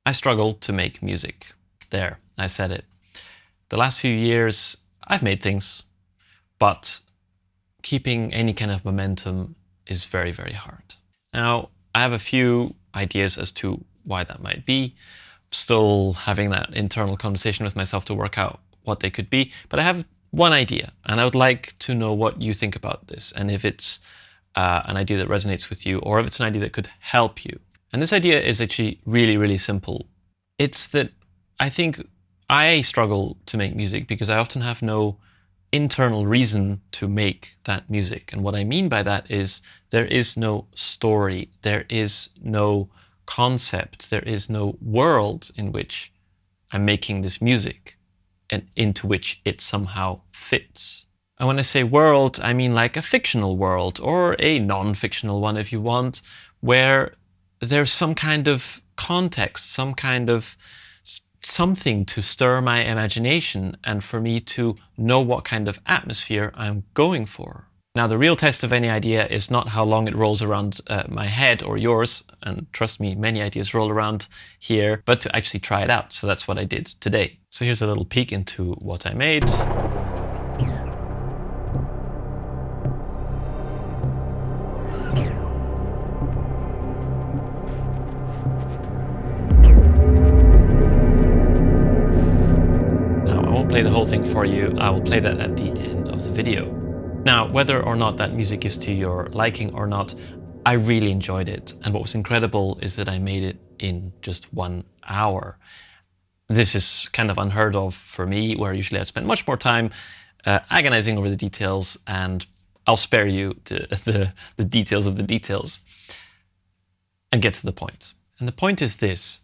I struggle to make music. There, I said it. The last few years, I've made things, but keeping any kind of momentum is very, very hard. Now, I have a few ideas as to why that might be. Still having that internal conversation with myself to work out what they could be, but I have one idea, and I would like to know what you think about this, and if it's an idea that resonates with you, or if it's an idea that could help you. And this idea is actually really, really simple. It's that I think I struggle to make music because I often have no internal reason to make that music. And what I mean by that is there is no story, there is no concept, there is no world in which I'm making this music and into which it somehow fits. And when I say world, I mean like a fictional world or a non-fictional one if you want, where there's some kind of context, some kind of something to stir my imagination and for me to know what kind of atmosphere I'm going for. Now, the real test of any idea is not how long it rolls around my head or yours, and trust me, many ideas roll around here, but to actually try it out. So that's what I did today. So here's a little peek into what I made. Play the whole thing for you. I will play that at the end of the video. Now, whether or not that music is to your liking or not, I really enjoyed it. And what was incredible is that I made it in just 1 hour. This is kind of unheard of for me, where usually I spend much more time agonizing over the details, and I'll spare you the details of the details and get to the point. And the point is this: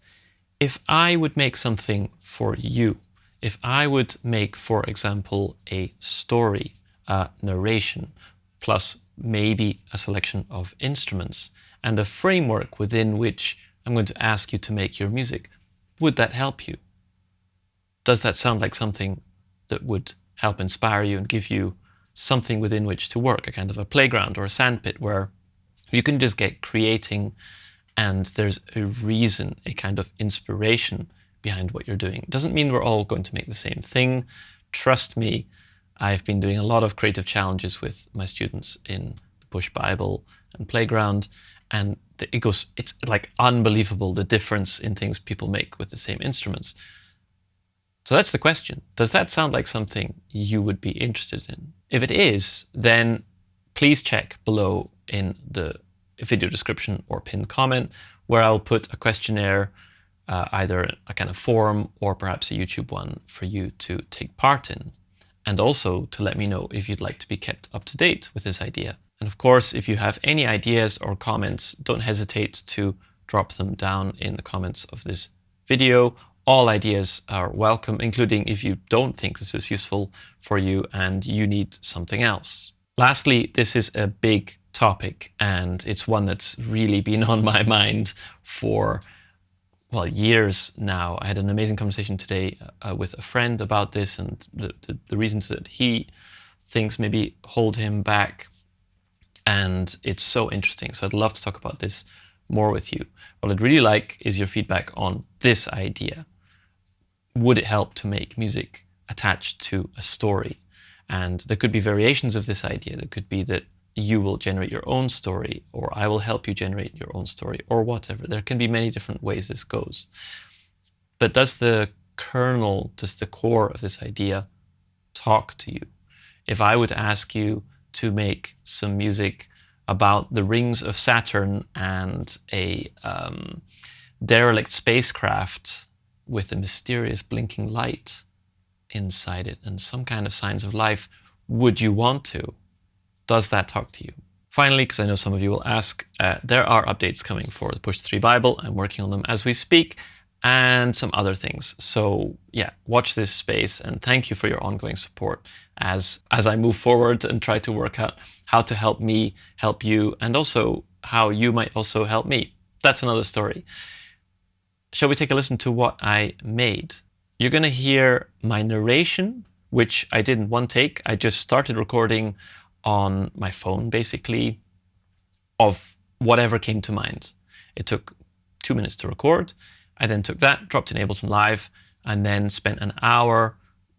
if I would make something for you, if I would make, for example, a story, a narration, plus maybe a selection of instruments and a framework within which I'm going to ask you to make your music, would that help you? Does that sound like something that would help inspire you and give you something within which to work, a kind of a playground or a sandpit where you can just get creating and there's a reason, a kind of inspiration behind what you're doing? It doesn't mean we're all going to make the same thing. Trust me, I've been doing a lot of creative challenges with my students in the Push Bible and Playground, and it's like unbelievable the difference in things people make with the same instruments. So that's the question. Does that sound like something you would be interested in? If it is, then please check below in the video description or pinned comment, where I'll put a questionnaire, either a kind of forum or perhaps a YouTube one for you to take part in, and also to let me know if you'd like to be kept up to date with this idea. And of course, if you have any ideas or comments, don't hesitate to drop them down in the comments of this video. All ideas are welcome, including if you don't think this is useful for you and you need something else. Lastly, this is a big topic, and it's one that's really been on my mind for years now. I had an amazing conversation today with a friend about this and the reasons that he thinks maybe hold him back. And it's so interesting. So I'd love to talk about this more with you. What I'd really like is your feedback on this idea. Would it help to make music attached to a story? And there could be variations of this idea. There could be that you will generate your own story, or I will help you generate your own story, or whatever. There can be many different ways this goes. But does the kernel, does the core of this idea talk to you? If I would ask you to make some music about the rings of Saturn and a derelict spacecraft with a mysterious blinking light inside it and some kind of signs of life, would you want to? Does that talk to you? Finally, because I know some of you will ask, there are updates coming for the Push 3 Bible. I'm working on them as we speak, and some other things. So yeah, watch this space, and thank you for your ongoing support as I move forward and try to work out how to help me help you, and also how you might also help me. That's another story. Shall we take a listen to what I made? You're going to hear my narration, which I did in one take. I just started recording on my phone, basically, of whatever came to mind. It took 2 minutes to record. I then took that, dropped in Ableton Live, and then spent an hour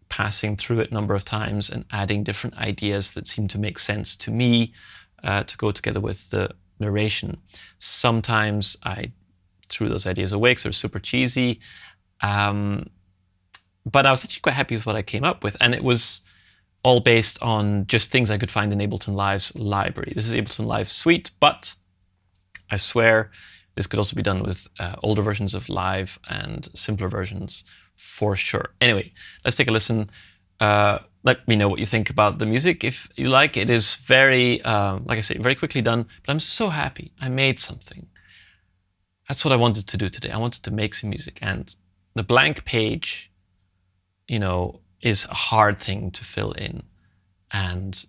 passing through it a number of times and adding different ideas that seemed to make sense to me to go together with the narration. Sometimes I threw those ideas away because they're super cheesy. But I was actually quite happy with what I came up with. And it was all based on just things I could find in Ableton Live's library. This is Ableton Live Suite, but I swear this could also be done with older versions of Live and simpler versions for sure. Anyway, let's take a listen. Let me know what you think about the music. If you like, it is very, like I say, very quickly done, but I'm so happy I made something. That's what I wanted to do today. I wanted to make some music, and the blank page, you know, is a hard thing to fill in. And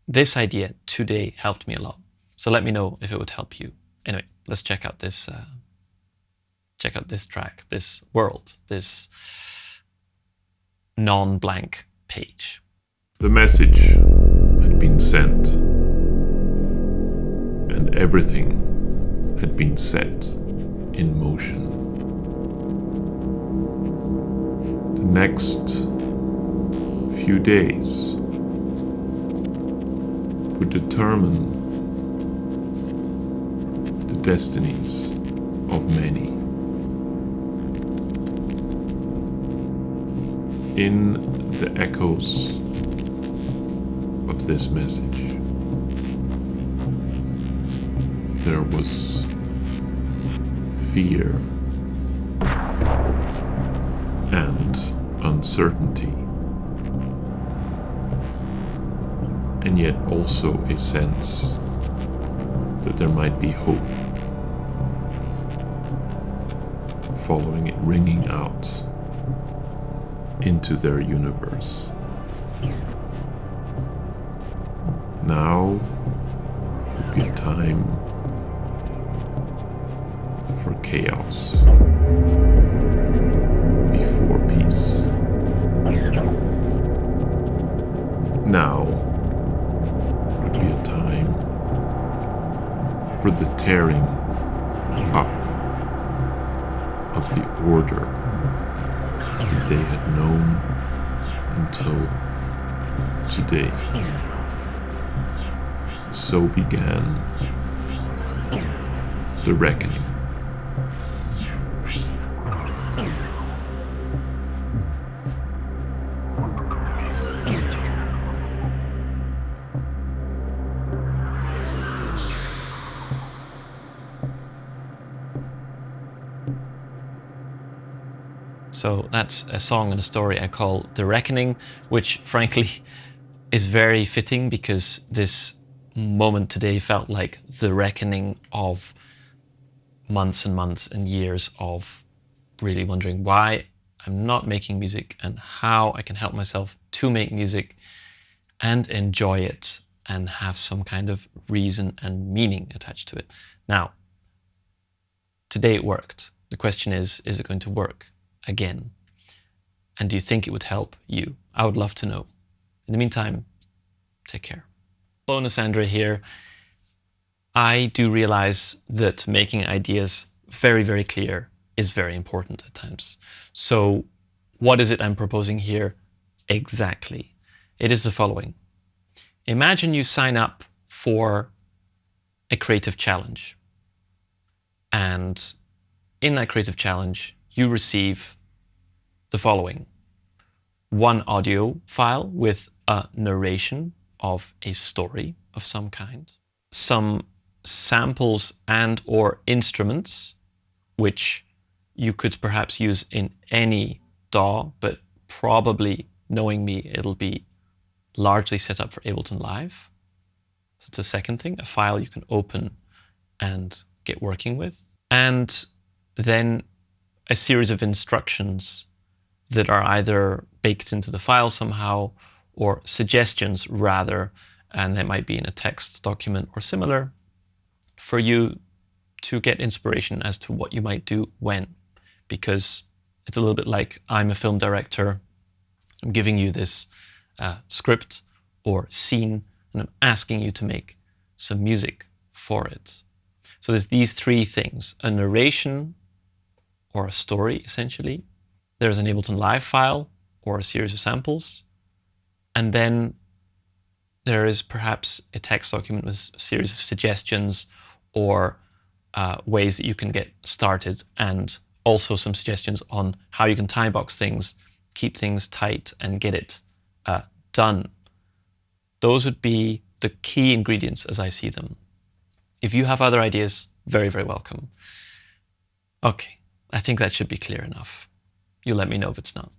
this idea today helped me a lot. So let me know if it would help you. Anyway, let's check out this track, this world, this non-blank page. The message had been sent, and everything had been set in motion. The next few days would determine the destinies of many. In the echoes of this message, there was fear and uncertainty, and yet also a sense that there might be hope following it ringing out into their universe. Now would be a time for chaos before peace. Now would be a time for the tearing up of the order that they had known until today. So began the reckoning. So that's a song and a story I call The Reckoning, which frankly is very fitting because this moment today felt like the reckoning of months and months and years of really wondering why I'm not making music and how I can help myself to make music and enjoy it and have some kind of reason and meaning attached to it. Now, today it worked. The question is it going to work again? And do you think it would help you? I would love to know. In the meantime, take care. Bonus Andri here. I do realize that making ideas very, very clear is very important at times. So what is it I'm proposing here exactly? It is the following. Imagine you sign up for a creative challenge. And in that creative challenge, you receive the following: one audio file with a narration of a story of some kind, some samples and or instruments, which you could perhaps use in any DAW, but probably, knowing me, it'll be largely set up for Ableton Live. So it's a second thing, a file you can open and get working with. And then a series of instructions that are either baked into the file somehow or suggestions rather, and they might be in a text document or similar, for you to get inspiration as to what you might do when. Because it's a little bit like I'm a film director, I'm giving you this script or scene, and I'm asking you to make some music for it. So there's these three things: a narration, or a story, essentially. There's an Ableton Live file or a series of samples. And then there is perhaps a text document with a series of suggestions or ways that you can get started, and also some suggestions on how you can time box things, keep things tight, and get it done. Those would be the key ingredients as I see them. If you have other ideas, very, very welcome. Okay, I think that should be clear enough. You let me know if it's not.